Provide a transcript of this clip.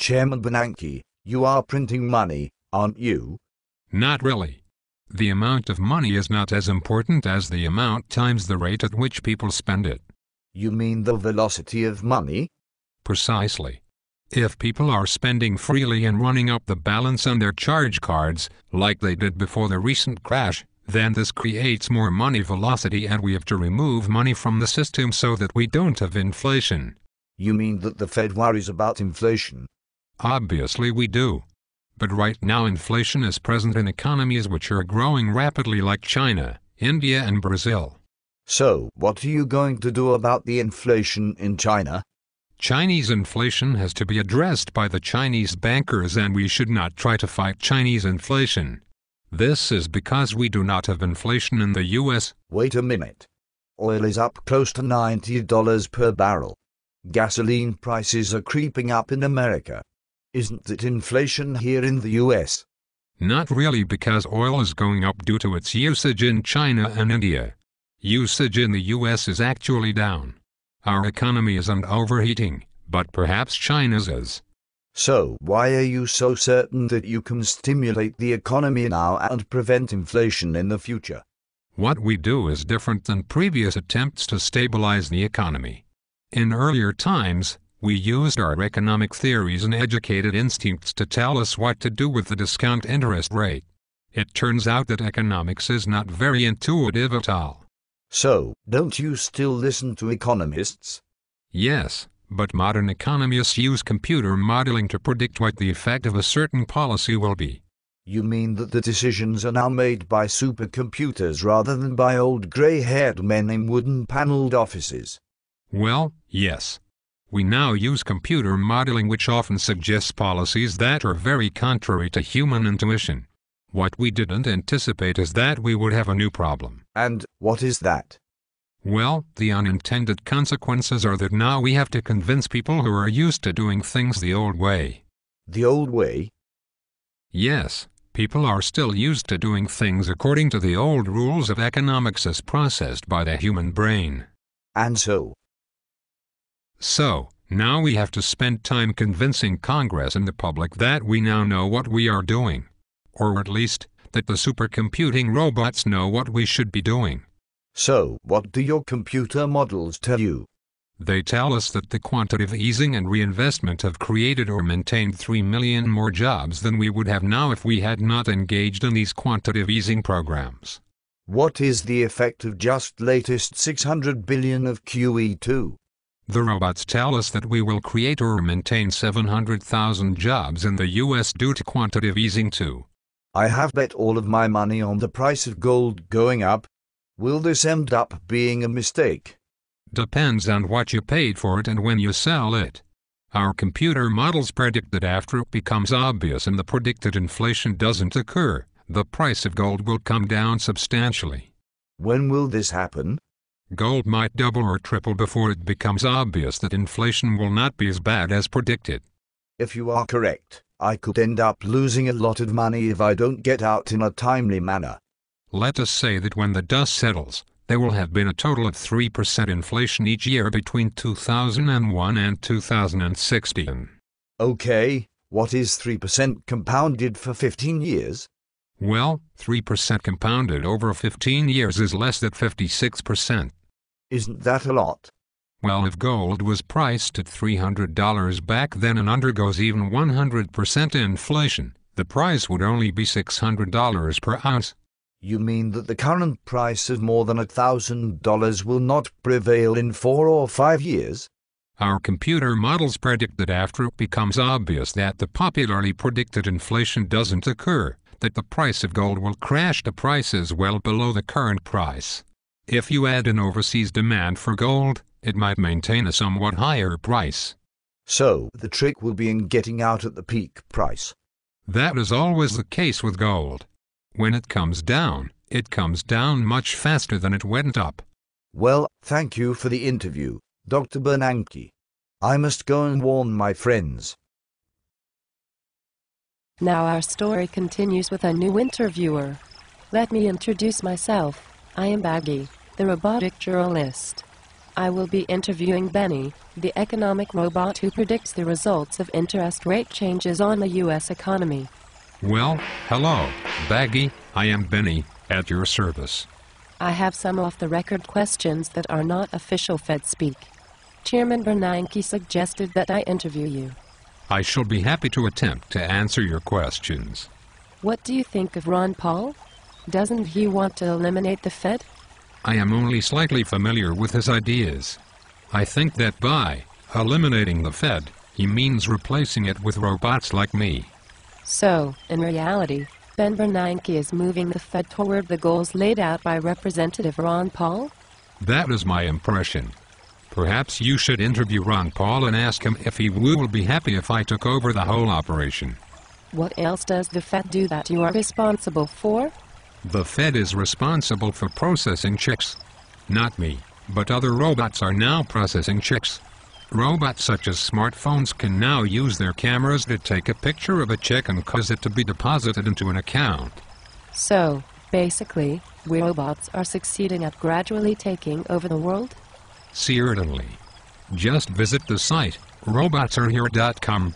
Chairman Bernanke, you are printing money, aren't you? Not really. The amount of money is not as important as the amount times the rate at which people spend it. You mean the velocity of money? Precisely. If people are spending freely and running up the balance on their charge cards, like they did before the recent crash, then this creates more money velocity and we have to remove money from the system so that we don't have inflation. You mean that the Fed worries about inflation? Obviously we do. But right now inflation is present in economies which are growing rapidly like China, India and Brazil. So, what are you going to do about the inflation in China? Chinese inflation has to be addressed by the Chinese bankers and we should not try to fight Chinese inflation. This is because we do not have inflation in the US. Wait a minute. Oil is up close to $90 per barrel. Gasoline prices are creeping up in America. Isn't it inflation here in the US? Not really, because oil is going up due to its usage in China and India. Usage in the US is actually down. Our economy isn't overheating, but perhaps China's is. So why are you so certain that you can stimulate the economy now and prevent inflation in the future? What we do is different than previous attempts to stabilize the economy. In earlier times, we used our economic theories and educated instincts to tell us what to do with the discount interest rate. It turns out that economics is not very intuitive at all. So, don't you still listen to economists? Yes, but modern economists use computer modeling to predict what the effect of a certain policy will be. You mean that the decisions are now made by supercomputers rather than by old grey-haired men in wooden-paneled offices? Well, yes. We now use computer modeling, which often suggests policies that are very contrary to human intuition. What we didn't anticipate is that we would have a new problem. And what is that? Well, the unintended consequences are that now we have to convince people who are used to doing things the old way. The old way? Yes, people are still used to doing things according to the old rules of economics as processed by the human brain. And so? So, now we have to spend time convincing Congress and the public that we now know what we are doing. Or at least, that the supercomputing robots know what we should be doing. So, what do your computer models tell you? They tell us that the quantitative easing and reinvestment have created or maintained 3 million more jobs than we would have now if we had not engaged in these quantitative easing programs. What is the effect of just latest 600 billion of QE2? The robots tell us that we will create or maintain 700,000 jobs in the US due to quantitative easing too. I have bet all of my money on the price of gold going up. Will this end up being a mistake? Depends on what you paid for it and when you sell it. Our computer models predict that after it becomes obvious and the predicted inflation doesn't occur, the price of gold will come down substantially. When will this happen? Gold might double or triple before it becomes obvious that inflation will not be as bad as predicted. If you are correct, I could end up losing a lot of money if I don't get out in a timely manner. Let us say that when the dust settles, there will have been a total of 3% inflation each year between 2001 and 2016. Okay, what is 3% compounded for 15 years? Well, 3% compounded over 15 years is less than 56%. Isn't that a lot? Well, if gold was priced at $300 back then and undergoes even 100% inflation, the price would only be $600 per ounce. You mean that the current price of more than $1,000 will not prevail in 4 or 5 years? Our computer models predict that after it becomes obvious that the popularly predicted inflation doesn't occur, that the price of gold will crash to prices well below the current price. If you add an overseas demand for gold, it might maintain a somewhat higher price. So, the trick will be in getting out at the peak price. That is always the case with gold. When it comes down much faster than it went up. Well, thank you for the interview, Dr. Bernanke. I must go and warn my friends. Now our story continues with a new interviewer. Let me introduce myself. I am Baggy, the robotic journalist. I will be interviewing Benny, the economic robot who predicts the results of interest rate changes on the U.S. economy. Well, hello, Baggy, I am Benny, at your service. I have some off-the-record questions that are not official Fed speak. Chairman Bernanke suggested that I interview you. I shall be happy to attempt to answer your questions. What do you think of Ron Paul? Doesn't he want to eliminate the Fed? I am only slightly familiar with his ideas. I think that by eliminating the Fed, he means replacing it with robots like me. So, in reality, Ben Bernanke is moving the Fed toward the goals laid out by Representative Ron Paul? That is my impression. Perhaps you should interview Ron Paul and ask him if he will be happy if I took over the whole operation. What else does the Fed do that you are responsible for? The Fed is responsible for processing checks. Not me, but other robots are now processing checks. Robots such as smartphones can now use their cameras to take a picture of a check and cause it to be deposited into an account. So, basically, we robots are succeeding at gradually taking over the world? Certainly. Just visit the site, robotsarehere.com.